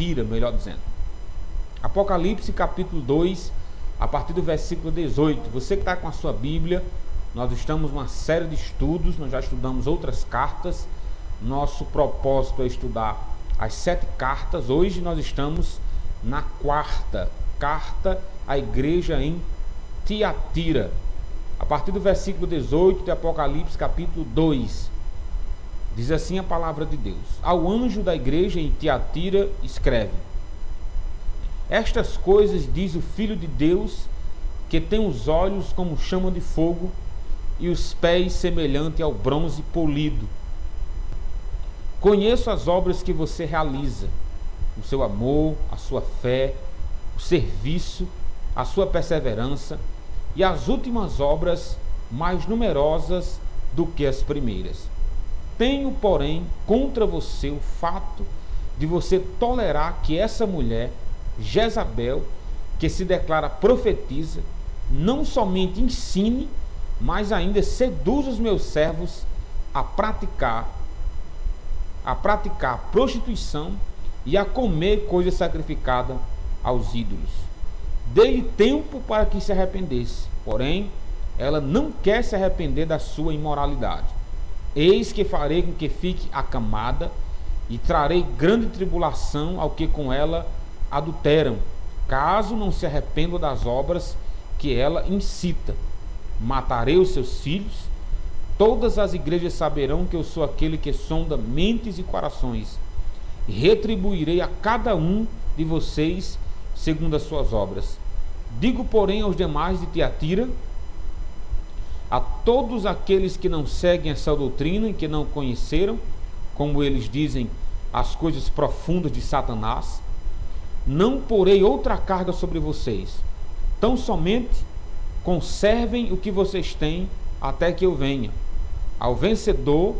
Tiatira, melhor dizendo. Apocalipse capítulo 2, a partir do versículo 18. Você que está com a sua Bíblia, nós estamos numa série de estudos, nós já estudamos outras cartas. Nosso propósito é estudar as 7 cartas. Hoje nós estamos na 4ª carta à igreja em Tiatira. A partir do versículo 18 de Apocalipse capítulo 2, diz assim a palavra de Deus: ao anjo da igreja em Tiatira escreve: estas coisas diz o Filho de Deus, que tem os olhos como chama de fogo e os pés semelhante ao bronze polido. Conheço as obras que você realiza, o seu amor, a sua fé, o serviço, a sua perseverança e as últimas obras mais numerosas do que as primeiras. Tenho, porém, contra você o fato de você tolerar que essa mulher, Jezabel, que se declara profetisa, não somente ensine, mas ainda seduz os meus servos a praticar prostituição e a comer coisa sacrificada aos ídolos. Dei-lhe tempo para que se arrependesse, porém ela não quer se arrepender da sua imoralidade. Eis que farei com que fique acamada e trarei grande tribulação ao que com ela adulteram, caso não se arrependa das obras que ela incita. Matarei os seus filhos. Todas as igrejas saberão que eu sou aquele que sonda mentes e corações, e retribuirei a cada um de vocês segundo as suas obras. Digo, porém, aos demais de Tiatira, a todos aqueles que não seguem essa doutrina e que não conheceram, como eles dizem, as coisas profundas de Satanás, não porei outra carga sobre vocês, tão somente conservem o que vocês têm até que eu venha. Ao vencedor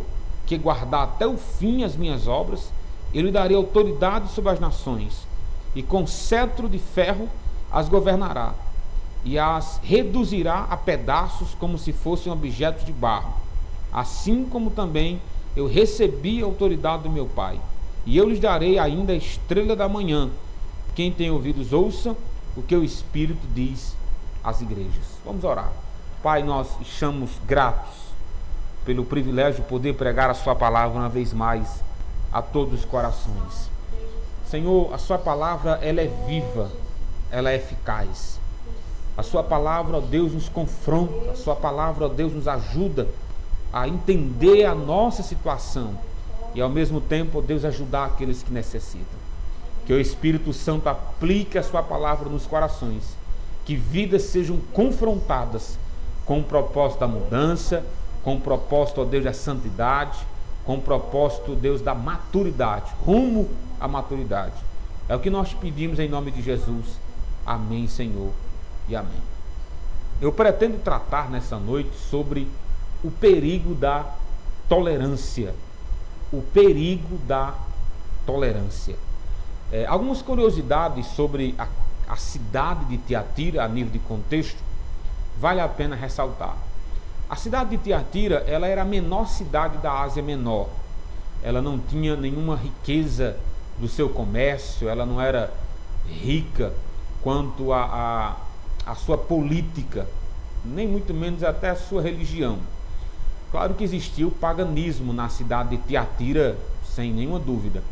que guardar até o fim as minhas obras, eu lhe darei autoridade sobre as nações, e com cetro de ferro as governará, e as reduzirá a pedaços como se fossem objetos de barro, assim como também eu recebi a autoridade do meu Pai. E eu lhes darei ainda a estrela da manhã. Quem tem ouvidos, ouça o que o Espírito diz às igrejas. Vamos orar. Pai, nós estamos gratos pelo privilégio de poder pregar a sua palavra uma vez mais a todos os corações. Senhor, a sua palavra, ela é viva, ela é eficaz. A sua palavra, ó Deus, nos confronta. A sua palavra, ó Deus, nos ajuda a entender a nossa situação e ao mesmo tempo, ó Deus, ajudar aqueles que necessitam. Que o Espírito Santo aplique a sua palavra nos corações, que vidas sejam confrontadas com o propósito da mudança, com o propósito, ó Deus, da santidade, com o propósito, Deus, da maturidade, rumo à maturidade. É o que nós pedimos em nome de Jesus. Amém, Senhor, e amém. Eu pretendo tratar nessa noite sobre o perigo da tolerância. O perigo da tolerância. Algumas curiosidades sobre a cidade de Tiatira, a nível de contexto, vale a pena ressaltar. A cidade de Tiatira, ela era a menor cidade da Ásia Menor. Ela não tinha nenhuma riqueza do seu comércio, ela não era rica quanto a sua política, nem muito menos até a sua religião. Claro que existia o paganismo na cidade de Tiatira, sem nenhuma dúvida.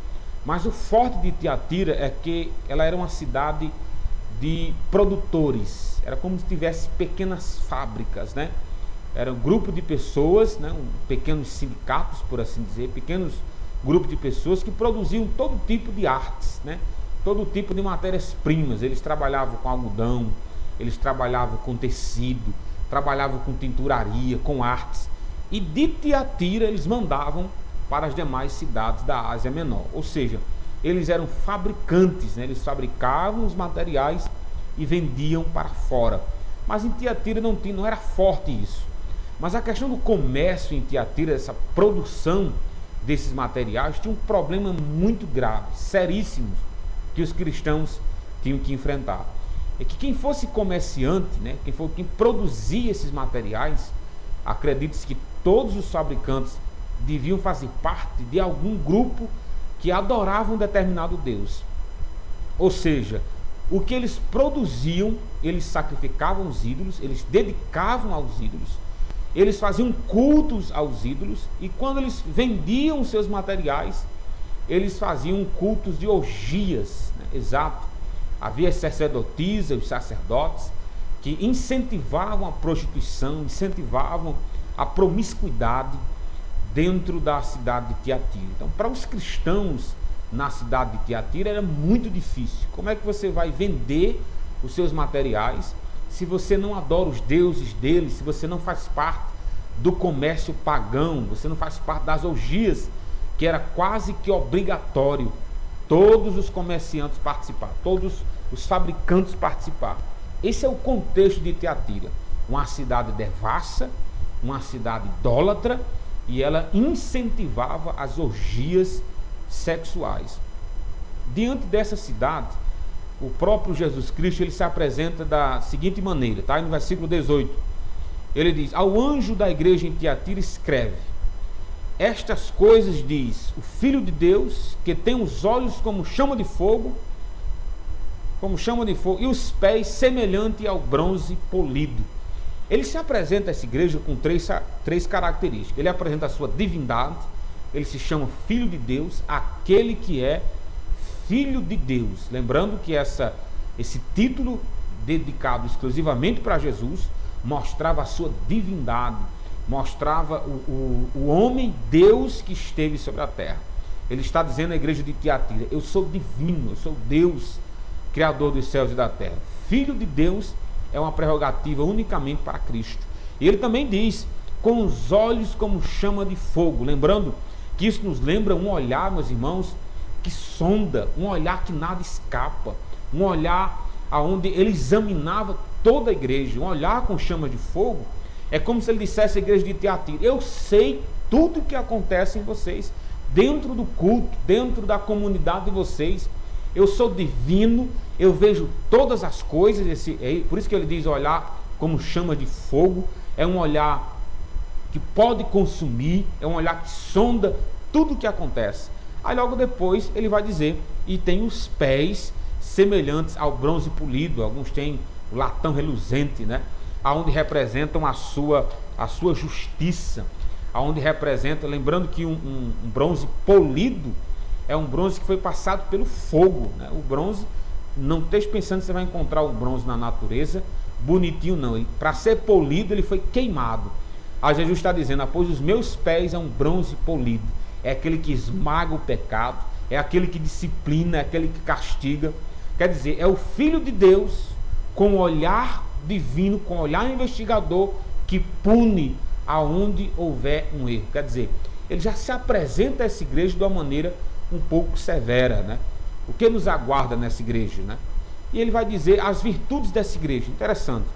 Mas o forte de Tiatira é que ela era uma cidade de produtores. Era como se tivesse pequenas fábricas, né? Era um grupo de pessoas, né? Pequenos sindicatos, por assim dizer, pequenos grupos de pessoas que produziam todo tipo de artes, né? Todo tipo de matérias-primas. Eles trabalhavam com algodão, eles trabalhavam com tecido, trabalhavam com tinturaria, com artes. E de Tiatira eles mandavam para as demais cidades da Ásia Menor. Ou seja, eles eram fabricantes, né? Eles fabricavam os materiais e vendiam para fora. Mas em Tiatira não era forte isso. Mas a questão do comércio em Tiatira, essa produção desses materiais, tinha um problema muito grave, seríssimo, que os cristãos tinham que enfrentar. É que quem fosse comerciante, né, quem produzia esses materiais, acredite-se que todos os fabricantes deviam fazer parte de algum grupo que adorava um determinado Deus. Ou seja, o que eles produziam, eles sacrificavam os ídolos, eles dedicavam aos ídolos, eles faziam cultos aos ídolos, e quando eles vendiam seus materiais, eles faziam cultos de orgias, né? Exato. Havia as sacerdotisas, os sacerdotes, que incentivavam a prostituição, incentivavam a promiscuidade dentro da cidade de Tiatira. Então, para os cristãos na cidade de Tiatira era muito difícil. Como é que você vai vender os seus materiais se você não adora os deuses deles, se você não faz parte do comércio pagão, você não faz parte das orgias, que era quase que obrigatório todos os comerciantes participar, todos os fabricantes participar. Esse é o contexto de Tiatira, uma cidade devassa, uma cidade idólatra, e ela incentivava as orgias sexuais. Diante dessa cidade, o próprio Jesus Cristo, ele se apresenta da seguinte maneira, tá? No versículo 18, ele diz: ao anjo da igreja em Tiatira escreve: estas coisas diz o Filho de Deus, que tem os olhos como chama de fogo, e os pés semelhante ao bronze polido. Ele se apresenta a essa igreja com três características. Ele apresenta a sua divindade, ele se chama Filho de Deus, aquele que é Filho de Deus. Lembrando que esse título, dedicado exclusivamente para Jesus, mostrava a sua divindade, mostrava o homem Deus que esteve sobre a terra. Ele está dizendo à igreja de Tiatira: eu sou divino, eu sou Deus, Criador dos céus e da terra. Filho de Deus é uma prerrogativa unicamente para Cristo. E ele também diz: com os olhos como chama de fogo. Lembrando que isso nos lembra um olhar, meus irmãos, que sonda, um olhar que nada escapa, um olhar aonde ele examinava toda a igreja. Um olhar com chama de fogo é como se ele dissesse à igreja de Tiatira: eu sei tudo o que acontece em vocês, dentro do culto, dentro da comunidade de vocês. Eu sou divino, eu vejo todas as coisas. Por isso que ele diz olhar como chama de fogo. É um olhar que pode consumir, é um olhar que sonda tudo o que acontece. Aí logo depois ele vai dizer: e tem os pés semelhantes ao bronze polido. Alguns têm o latão reluzente, né? Aonde representam a sua justiça, aonde representa, lembrando que um bronze polido é um bronze que foi passado pelo fogo, né? O bronze, não esteja pensando que você vai encontrar um bronze na natureza bonitinho, não. Para ser polido, ele foi queimado. Aí Jesus está dizendo: pois os meus pés é um bronze polido. É aquele que esmaga o pecado, é aquele que disciplina, é aquele que castiga. Quer dizer, é o Filho de Deus com olhar divino, com olhar investigador, que pune aonde houver um erro. Quer dizer, ele já se apresenta a essa igreja de uma maneira um pouco severa, né? O que nos aguarda nessa igreja, né? E ele vai dizer as virtudes dessa igreja. Interessante.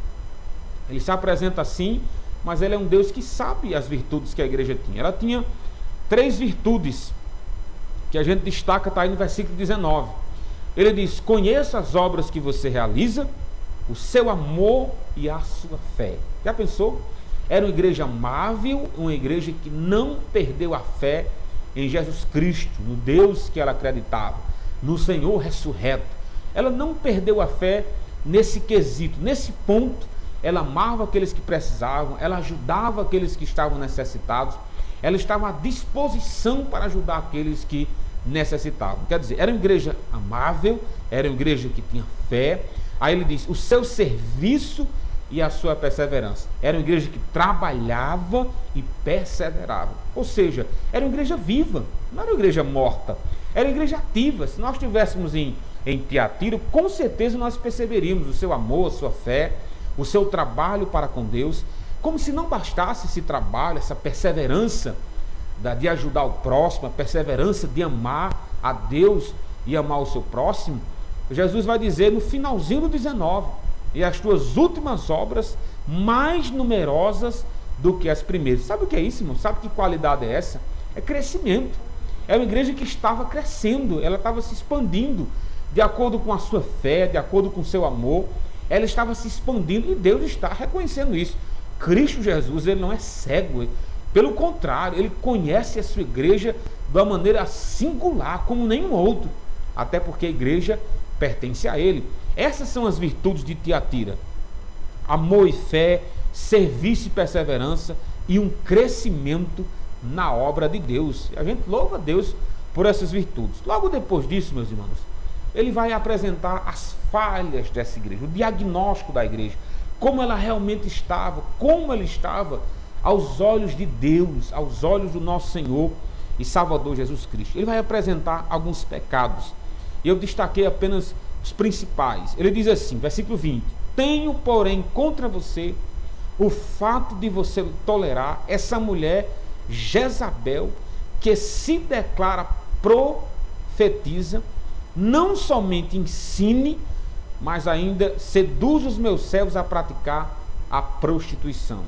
Ele se apresenta assim, mas ele é um Deus que sabe as virtudes que a igreja tinha. Ela tinha 3 virtudes que a gente destaca, está aí no versículo 19. Ele diz: conheça as obras que você realiza, o seu amor e a sua fé. Já pensou? Era uma igreja amável, uma igreja que não perdeu a fé em Jesus Cristo, no Deus que ela acreditava, no Senhor ressurreto. Ela não perdeu a fé nesse quesito, nesse ponto. Ela amava aqueles que precisavam, ela ajudava aqueles que estavam necessitados, ela estava à disposição para ajudar aqueles que necessitavam. Quer dizer, era uma igreja amável, era uma igreja que tinha fé. Aí ele diz: o seu serviço e a sua perseverança. Era uma igreja que trabalhava e perseverava. Ou seja, era uma igreja viva, não era uma igreja morta, era uma igreja ativa. Se nós estivéssemos em Tiatira, com certeza nós perceberíamos o seu amor, a sua fé, o seu trabalho para com Deus. Como se não bastasse esse trabalho, essa perseverança de ajudar o próximo, a perseverança de amar a Deus e amar o seu próximo. Jesus vai dizer no finalzinho do 19: e as tuas últimas obras mais numerosas do que as primeiras. Sabe o que é isso, irmão? Sabe que qualidade é essa? É crescimento. É uma igreja que estava crescendo, ela estava se expandindo de acordo com a sua fé, de acordo com o seu amor. Ela estava se expandindo e Deus está reconhecendo isso. Cristo Jesus, ele não é cego, pelo contrário, ele conhece a sua igreja de uma maneira singular, como nenhum outro. Até porque a igreja pertence a ele. Essas são as virtudes de Tiatira: amor e fé, serviço e perseverança e um crescimento na obra de Deus. A gente louva a Deus por essas virtudes. Logo depois disso, meus irmãos, ele vai apresentar as falhas dessa igreja, o diagnóstico da igreja, como ela realmente estava, como ela estava aos olhos de Deus, aos olhos do nosso Senhor e Salvador Jesus Cristo. Ele vai apresentar alguns pecados. Eu destaquei apenas os principais. Ele diz assim, versículo 20: tenho, porém, contra você o fato de você tolerar essa mulher Jezabel, que se declara profetiza, não somente ensine, mas ainda seduz os meus servos a praticar a prostituição.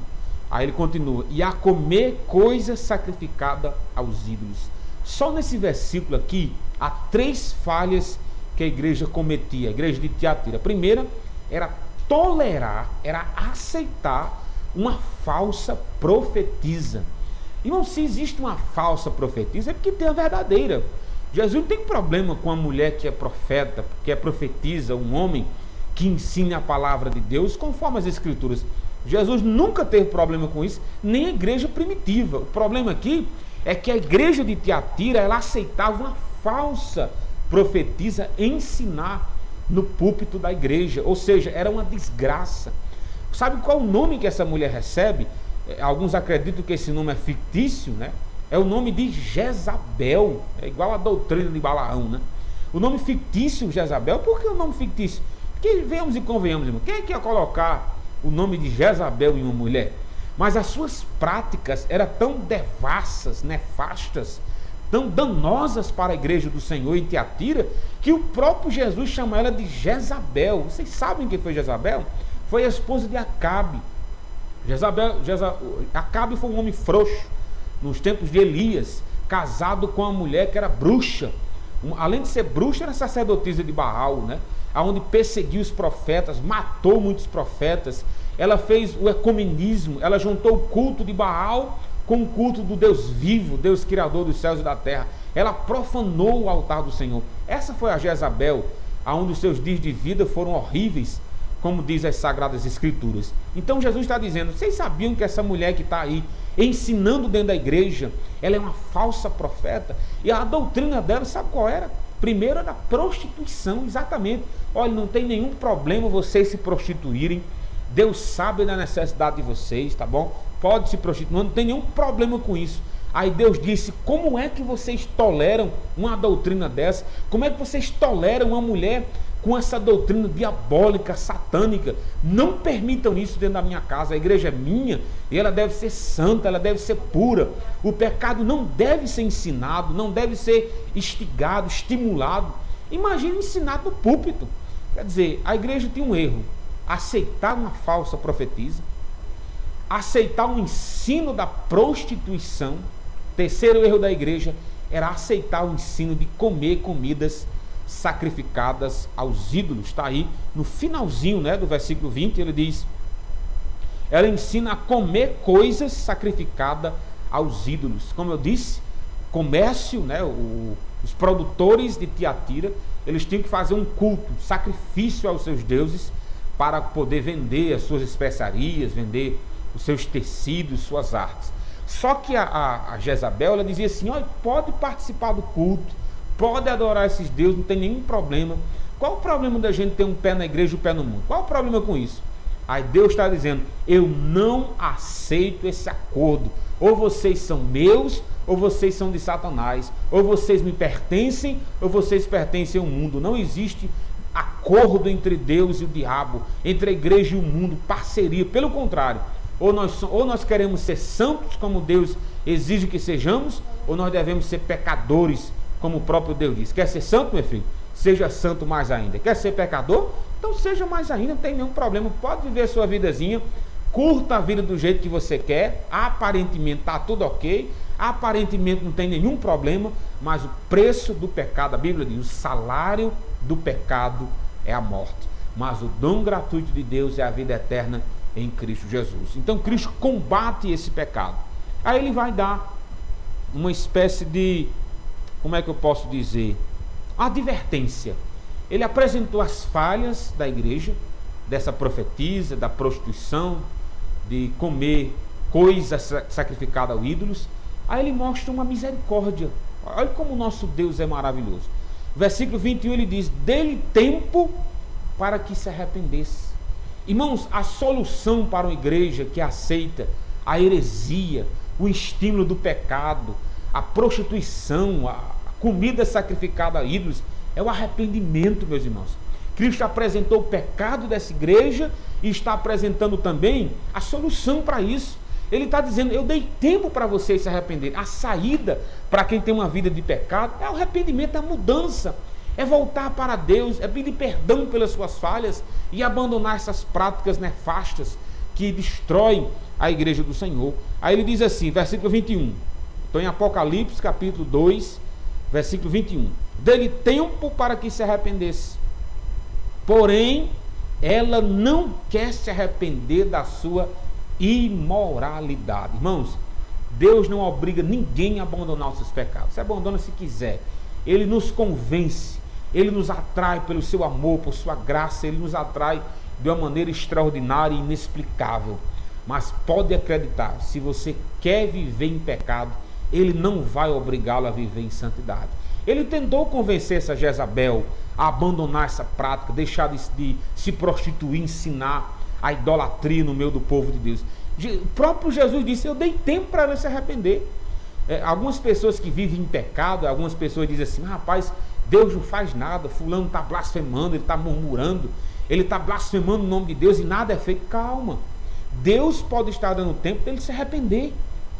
Aí ele continua: e a comer coisa sacrificada aos ídolos. Só nesse versículo aqui há 3 falhas que a igreja cometia, a igreja de Tiatira. A primeira era tolerar, era aceitar uma falsa profetisa. Irmão, se existe uma falsa profetisa, é porque tem a verdadeira. Jesus não tem problema com a mulher que é profeta, que é profetisa, um homem que ensine a palavra de Deus conforme as escrituras. Jesus nunca teve problema com isso, nem a igreja primitiva. O problema aqui é que a igreja de Tiatira, ela aceitava uma falsa profetisa ensinar no púlpito da igreja, ou seja, era uma desgraça. Sabe qual o nome que essa mulher recebe? Alguns acreditam que esse nome é fictício, né? É o nome de Jezabel, é igual a doutrina de Balaão, né? O nome fictício Jezabel. Por que o nome fictício? Porque venhamos e convenhamos, irmão, quem é que ia colocar o nome de Jezabel em uma mulher? Mas as suas práticas eram tão devassas, nefastas, tão danosas para a igreja do Senhor em Tiatira, que o próprio Jesus chama ela de Jezabel. Vocês sabem quem foi Jezabel? Foi a esposa de Acabe. Acabe foi um homem frouxo nos tempos de Elias, casado com uma mulher que era bruxa. Além de ser bruxa, era sacerdotisa de Baal, né? Onde perseguiu os profetas, matou muitos profetas. Ela fez o ecumenismo, ela juntou o culto de Baal com o culto do Deus vivo, Deus criador dos céus e da terra. Ela profanou o altar do Senhor. Essa foi a Jezabel, aonde os seus dias de vida foram horríveis, como diz as Sagradas Escrituras. Então Jesus está dizendo: vocês sabiam que essa mulher que está aí ensinando dentro da igreja, ela é uma falsa profeta? E a doutrina dela, sabe qual era? Primeiro era prostituição, exatamente. Olha, não tem nenhum problema vocês se prostituírem. Deus sabe da necessidade de vocês, tá bom? Pode se prostituir, não tem nenhum problema com isso. Aí Deus disse: como é que vocês toleram uma doutrina dessa? Como é que vocês toleram uma mulher com essa doutrina diabólica, satânica? Não permitam isso dentro da minha casa. A igreja é minha e ela deve ser santa, ela deve ser pura. O pecado não deve ser ensinado, não deve ser instigado, estimulado. Imagina ensinar no púlpito. Quer dizer, a igreja tem um erro: aceitar uma falsa profetisa, aceitar o ensino da prostituição. Terceiro erro da igreja era aceitar o ensino de comer comidas sacrificadas aos ídolos. Está aí no finalzinho, né, do versículo 20, ele diz: ela ensina a comer coisas sacrificadas aos ídolos. Como eu disse, comércio, né, os produtores de Tiatira, eles tinham que fazer um culto, sacrifício aos seus deuses, para poder vender as suas especiarias, vender os seus tecidos, suas artes. Só que a Jezabel, ela dizia assim: olha, pode participar do culto, pode adorar esses deuses, não tem nenhum problema. Qual o problema da gente ter um pé na igreja e um pé no mundo? Qual o problema com isso? Aí Deus está dizendo: eu não aceito esse acordo. Ou vocês são meus, ou vocês são de Satanás. Ou vocês me pertencem, ou vocês pertencem ao mundo. Não existe acordo entre Deus e o diabo, entre a igreja e o mundo, parceria. Pelo contrário, ou nós queremos ser santos como Deus exige que sejamos, ou nós devemos ser pecadores, como o próprio Deus diz. Quer ser santo, meu filho? Seja santo mais ainda. Quer ser pecador? Então seja mais ainda, não tem nenhum problema. Pode viver a sua vidazinha, curta a vida do jeito que você quer. Aparentemente está tudo ok, aparentemente não tem nenhum problema, mas o preço do pecado, a Bíblia diz, o salário do pecado é a morte, mas o dom gratuito de Deus é a vida eterna em Cristo Jesus. Então Cristo combate esse pecado. Aí ele vai dar uma espécie de, como é que eu posso dizer, advertência. Ele apresentou as falhas da igreja, dessa profetisa, da prostituição, de comer coisas sacrificadas a ídolos. Aí ele mostra uma misericórdia. Olha como o nosso Deus é maravilhoso. Versículo 21 ele diz: dê-lhe tempo para que se arrependesse. Irmãos, a solução para uma igreja que aceita a heresia, o estímulo do pecado, a prostituição, a comida sacrificada a ídolos, é o arrependimento, meus irmãos. Cristo apresentou o pecado dessa igreja e está apresentando também a solução para isso. Ele está dizendo: eu dei tempo para vocês se arrependerem. A saída para quem tem uma vida de pecado é o arrependimento, é a mudança, é voltar para Deus, é pedir perdão pelas suas falhas e abandonar essas práticas nefastas que destroem a igreja do Senhor. Aí ele diz assim, versículo 21, estou em Apocalipse capítulo 2, versículo 21: dê-lhe tempo para que se arrependesse, porém ela não quer se arrepender da sua imoralidade. Irmãos, Deus não obriga ninguém a abandonar os seus pecados. Você abandona se quiser. Ele nos convence, Ele nos atrai pelo seu amor, por sua graça. Ele nos atrai de uma maneira extraordinária e inexplicável. Mas pode acreditar, se você quer viver em pecado, Ele não vai obrigá-lo a viver em santidade. Ele tentou convencer essa Jezabel a abandonar essa prática, deixar de se prostituir, ensinar a idolatria no meio do povo de Deus. O próprio Jesus disse: eu dei tempo para ela se arrepender. Algumas pessoas que vivem em pecado, algumas pessoas dizem assim: rapaz, Deus não faz nada, fulano está blasfemando, ele está murmurando, ele está blasfemando o nome de Deus e nada é feito. Calma, Deus pode estar dando tempo dele se arrepender.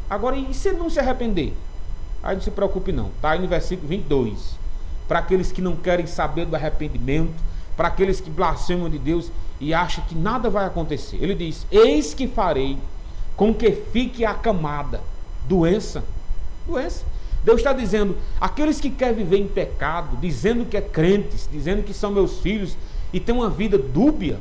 Agora, e se ele não se arrepender? Aí não se preocupe não, está aí no versículo 22, para aqueles que não querem saber do arrependimento, para aqueles que blasfemam de Deus e acham que nada vai acontecer. Ele diz: eis que farei com que fique acamada doença. Deus está dizendo: aqueles que querem viver em pecado, dizendo que é crentes, dizendo que são meus filhos e tem uma vida dúbia,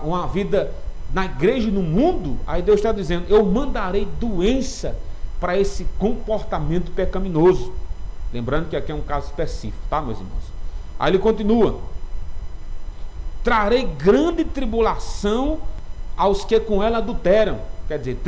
uma vida na igreja e no mundo, aí Deus está dizendo: eu mandarei doença para esse comportamento pecaminoso. Lembrando que aqui é um caso específico, tá, meus irmãos? Aí ele continua: trarei grande tribulação aos que com ela adulteram. Quer dizer,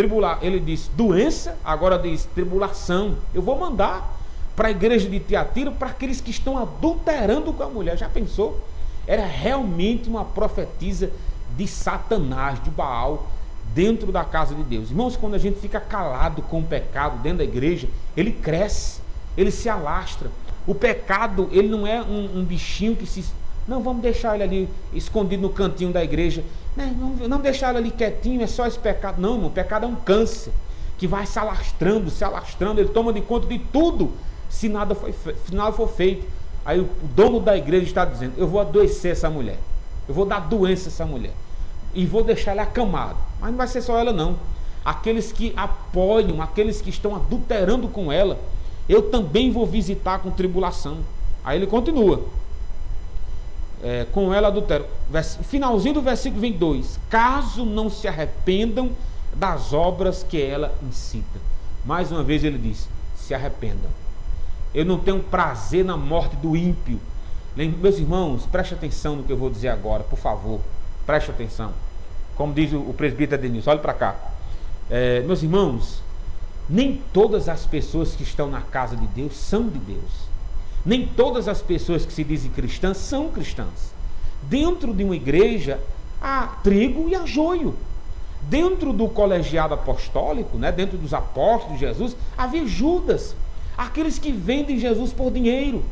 ele diz doença, agora diz tribulação. Eu vou mandar para a igreja de Tiatira, para aqueles que estão adulterando com a mulher. Já pensou? Era realmente uma profetisa de Satanás, de Baal, dentro da casa de Deus. Irmãos, quando a gente fica calado com o pecado dentro da igreja, ele cresce, ele se alastra. O pecado, ele não é um bichinho que se... Não, vamos deixar ele ali escondido no cantinho da igreja. Não deixar ele ali quietinho, é só esse pecado. Não, irmão, o pecado é um câncer que vai se alastrando, ele toma de conta de tudo, se nada for feito. Aí o dono da igreja está dizendo: eu vou adoecer essa mulher, eu vou dar doença a essa mulher e vou deixar ela acamada. Mas não vai ser só ela não, aqueles que apoiam, aqueles que estão adulterando com ela, eu também vou visitar com tribulação. Aí ele continua, com ela adultério, finalzinho do versículo 22, caso não se arrependam das obras que ela incita. Mais uma vez ele diz: se arrependam. Eu não tenho prazer na morte do ímpio. Meus irmãos, preste atenção no que eu vou dizer agora, por favor, preste atenção. Como diz o presbítero Denilson, olhe para cá. Meus irmãos, nem todas as pessoas que estão na casa de Deus são de Deus. Nem todas as pessoas que se dizem cristãs são cristãs. Dentro de uma igreja há trigo e há joio. Dentro do colegiado apostólico, dentro dos apóstolos de Jesus, havia Judas, aqueles que vendem Jesus por dinheiro,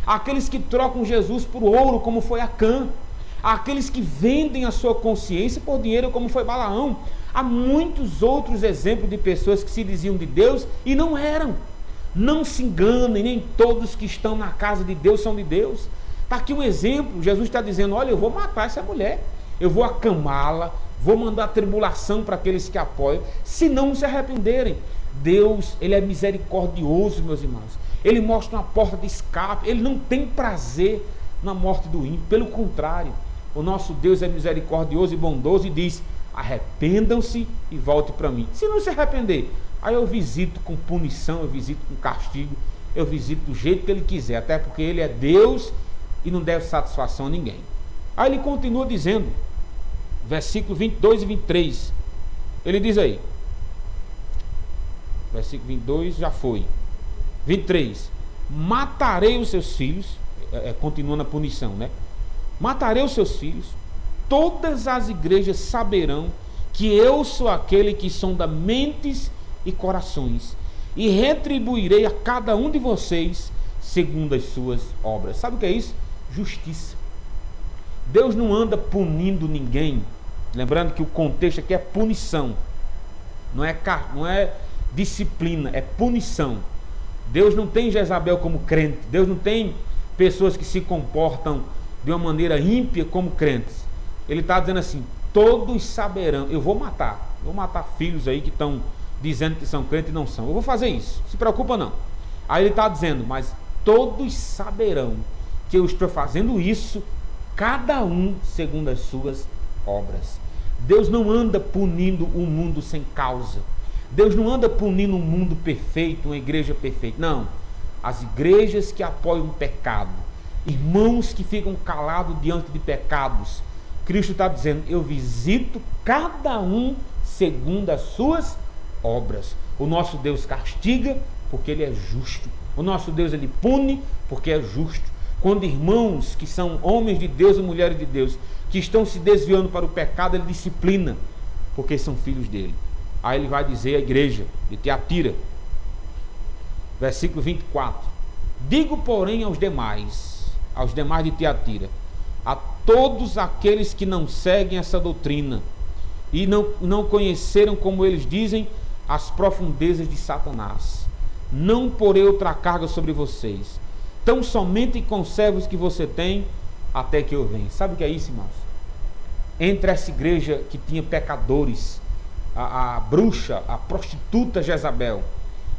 aqueles que trocam Jesus por ouro, como foi Acã, aqueles que vendem a sua consciência por dinheiro, como foi Balaão. Há muitos outros exemplos de pessoas que se diziam de Deus e não eram. Não se enganem, nem todos que estão na casa de Deus são de Deus. Está aqui um exemplo, Jesus está dizendo: olha, eu vou matar essa mulher, eu vou acamá-la, vou mandar tribulação para aqueles que apoiam, se não se arrependerem. Deus, Ele é misericordioso, meus irmãos. Ele mostra uma porta de escape, Ele não tem prazer na morte do ímpio, pelo contrário, o nosso Deus é misericordioso e bondoso e diz: arrependam-se e volte para mim. Se não se arrepender, aí eu visito com punição, eu visito com castigo, eu visito do jeito que Ele quiser, até porque Ele é Deus e não deve satisfação a ninguém. Aí ele continua dizendo, versículo 22 e 23, ele diz aí, versículo 22 já foi, 23, matarei os seus filhos, continua na punição, né? Matarei os seus filhos, todas as igrejas saberão que eu sou aquele que sonda mentes e corações, e retribuirei a cada um de vocês segundo as suas obras. Sabe o que é isso? Justiça. Deus não anda punindo ninguém, lembrando que o contexto aqui é punição, não é disciplina, é punição. Deus não tem Jezabel como crente, Deus não tem pessoas que se comportam de uma maneira ímpia como crentes. Ele está dizendo assim, todos saberão, eu vou matar filhos aí que estão dizendo que são crentes e não são, eu vou fazer isso, se preocupa não. Aí ele está dizendo, mas todos saberão que eu estou fazendo isso, cada um segundo as suas obras. Deus não anda punindo o mundo sem causa, Deus não anda punindo um mundo perfeito, uma igreja perfeita, não. As igrejas que apoiam o pecado, irmãos que ficam calados diante de pecados, Cristo está dizendo, eu visito cada um segundo as suas obras. O nosso Deus castiga porque Ele é justo. O nosso Deus, Ele pune porque é justo. Quando irmãos que são homens de Deus e mulheres de Deus, que estão se desviando para o pecado, Ele disciplina, porque são filhos dEle. Aí Ele vai dizer à igreja de Tiatira, versículo 24, digo porém aos demais de Tiatira, a todos aqueles que não seguem essa doutrina e não conheceram, como eles dizem, as profundezas de Satanás, não porei outra carga sobre vocês, tão somente conserve os que você tem até que eu venha. Sabe o que é isso, irmãos? Entre essa igreja que tinha pecadores, a bruxa, a prostituta Jezabel,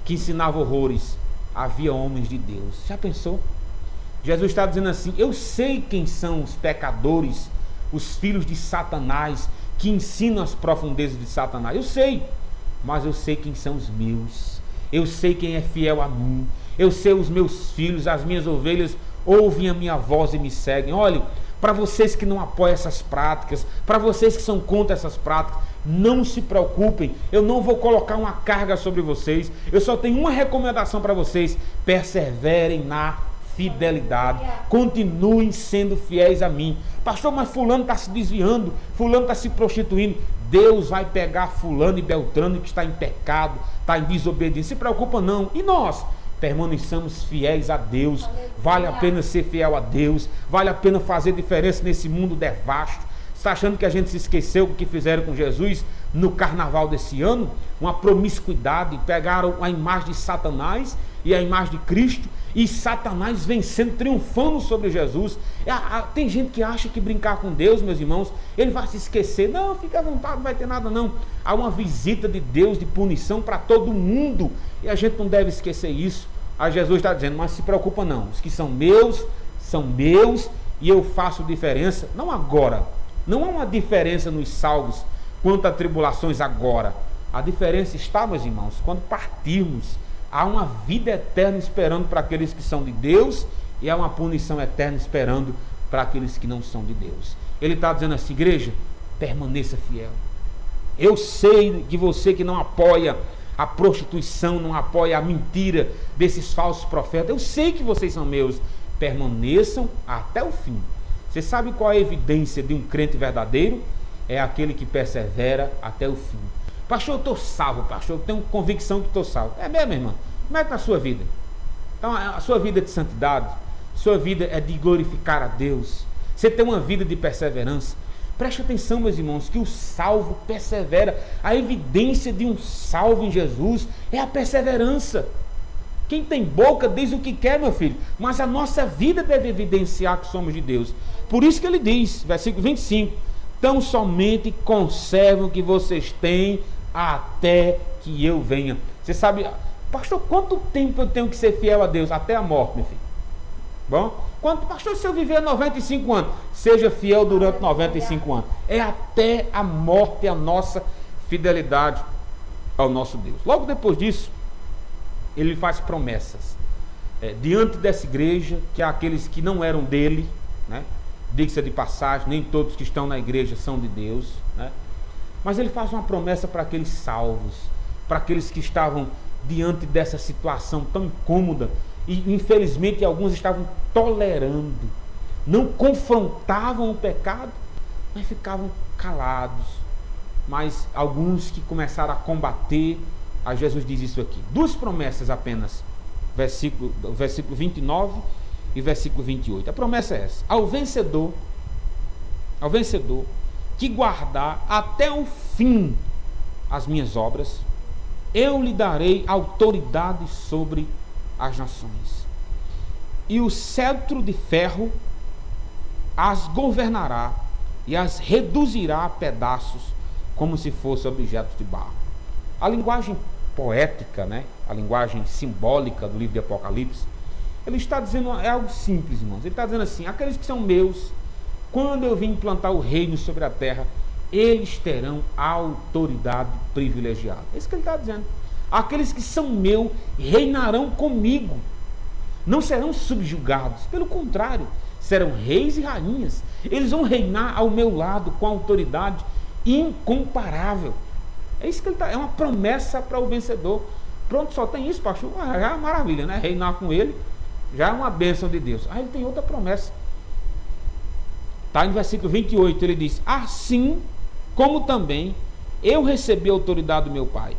que ensinava horrores, havia homens de Deus. Já pensou? Jesus está dizendo assim, eu sei quem são os pecadores, os filhos de Satanás, que ensinam as profundezas de Satanás. Eu sei, mas eu sei quem são os meus. Eu sei quem é fiel a mim. Eu sei os meus filhos, as minhas ovelhas ouvem a minha voz e me seguem. Olha, para vocês que não apoiam essas práticas, para vocês que são contra essas práticas, não se preocupem, eu não vou colocar uma carga sobre vocês, eu só tenho uma recomendação para vocês, perseverem na fidelidade, continuem sendo fiéis a mim. Pastor, mas fulano está se desviando, fulano está se prostituindo. Deus vai pegar fulano e beltrano que está em pecado, está em desobediência, se preocupa não. E nós? Permaneçamos fiéis a Deus. Vale a pena ser fiel a Deus, vale a pena fazer diferença nesse mundo devasto. Você está achando que a gente se esqueceu do que fizeram com Jesus no carnaval desse ano? Uma promiscuidade, pegaram a imagem de Satanás e a imagem de Cristo, e Satanás vencendo, triunfando sobre Jesus. Tem gente que acha que brincar com Deus, meus irmãos, ele vai se esquecer. Não, fica à vontade, não vai ter nada não. Há uma visita de Deus, de punição para todo mundo, e a gente não deve esquecer isso. Aí Jesus está dizendo, mas se preocupa não, os que são meus, e eu faço diferença, não agora. Não há uma diferença nos salvos quanto a tribulações agora. A diferença está, meus irmãos, quando partirmos. Há uma vida eterna esperando para aqueles que são de Deus, e há uma punição eterna esperando para aqueles que não são de Deus. Ele está dizendo assim, igreja, permaneça fiel. Eu sei que você que não apoia a prostituição, não apoia a mentira desses falsos profetas, eu sei que vocês são meus, permaneçam até o fim. Você sabe qual é a evidência de um crente verdadeiro? É aquele que persevera até o fim. Pastor, eu estou salvo, pastor, eu tenho convicção que estou salvo. É mesmo, irmã? Como é que está a sua vida? Então, a sua vida é de santidade, sua vida é de glorificar a Deus, você tem uma vida de perseverança. Preste atenção, meus irmãos, que o salvo persevera. A evidência de um salvo em Jesus é a perseverança. Quem tem boca diz o que quer, meu filho, mas a nossa vida deve evidenciar que somos de Deus. Por isso que ele diz, versículo 25, tão somente conservam o que vocês têm até que eu venha. Você sabe, pastor, quanto tempo eu tenho que ser fiel a Deus? Até a morte, meu filho. Bom? Pastor, se eu viver 95 anos, seja fiel durante 95 anos. É até a morte a nossa fidelidade ao nosso Deus. Logo depois disso, ele faz promessas. diante dessa igreja, que há aqueles que não eram dele, né? Diga-se de passagem, nem todos que estão na igreja são de Deus, né? Mas ele faz uma promessa para aqueles salvos, para aqueles que estavam diante dessa situação tão incômoda e infelizmente alguns estavam tolerando, não confrontavam o pecado, mas ficavam calados. Mas alguns que começaram a combater, a Jesus diz isso aqui, duas promessas apenas, versículo 29 e versículo 28. A promessa é essa: ao vencedor que guardar até o fim as minhas obras, eu lhe darei autoridade sobre as nações, e o cetro de ferro as governará e as reduzirá a pedaços como se fossem objetos de barro. A linguagem poética, né? A linguagem simbólica do livro de Apocalipse, ele está dizendo, é algo simples, irmãos. Ele está dizendo assim: aqueles que são meus, quando eu vim implantar o reino sobre a terra, eles terão autoridade privilegiada. É isso que ele está dizendo. Aqueles que são meus reinarão comigo, não serão subjugados, pelo contrário, serão reis e rainhas. Eles vão reinar ao meu lado com autoridade incomparável. É isso que ele está, é uma promessa para o vencedor. Pronto, só tem isso, pastor. Já é uma maravilha, né? Reinar com ele já é uma bênção de Deus. Aí ele tem outra promessa. Está no versículo 28, ele diz: assim como também eu recebi a autoridade do meu Pai,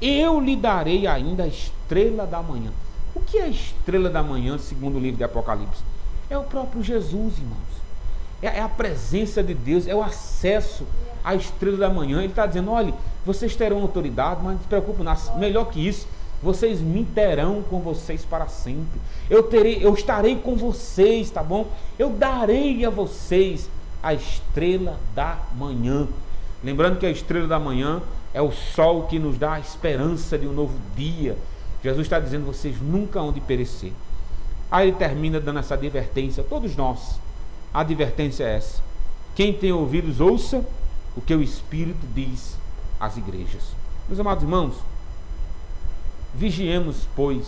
eu lhe darei ainda a estrela da manhã. O que é a estrela da manhã, segundo o livro de Apocalipse? É o próprio Jesus, irmãos. É a presença de Deus, é o acesso à estrela da manhã. Ele está dizendo: olha, vocês terão autoridade, mas não se preocupe, melhor que isso, vocês me terão com vocês para sempre. Eu estarei com vocês, tá bom? Eu darei a vocês a estrela da manhã. Lembrando que a estrela da manhã é o sol que nos dá a esperança de um novo dia. Jesus está dizendo: vocês nunca hão de perecer. Aí ele termina dando essa advertência a todos nós. A advertência é essa: quem tem ouvidos, ouça o que o Espírito diz às igrejas. Meus amados irmãos, vigiemos, pois,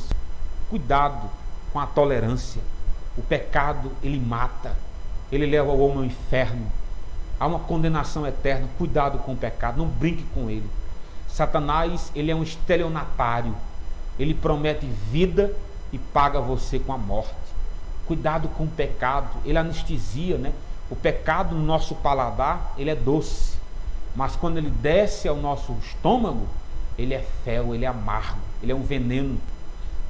cuidado com a tolerância. O pecado, ele mata, ele leva o homem ao inferno. Há uma condenação eterna. Cuidado com o pecado, não brinque com ele. Satanás, ele é um estelionatário. Ele promete vida e paga você com a morte. Cuidado com o pecado, ele anestesia, né? O pecado no nosso paladar, ele é doce, mas quando ele desce ao nosso estômago, ele é fel, ele é amargo, ele é um veneno.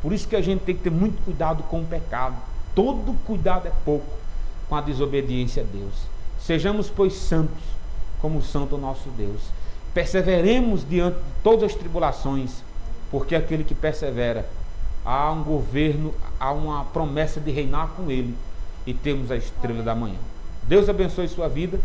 Por isso que a gente tem que ter muito cuidado com o pecado. Todo cuidado é pouco com a desobediência a Deus. Sejamos, pois, santos, como o santo nosso Deus. Perseveremos diante de todas as tribulações, porque aquele que persevera, há um governo, há uma promessa de reinar com ele, e temos a estrela da manhã. Deus abençoe sua vida.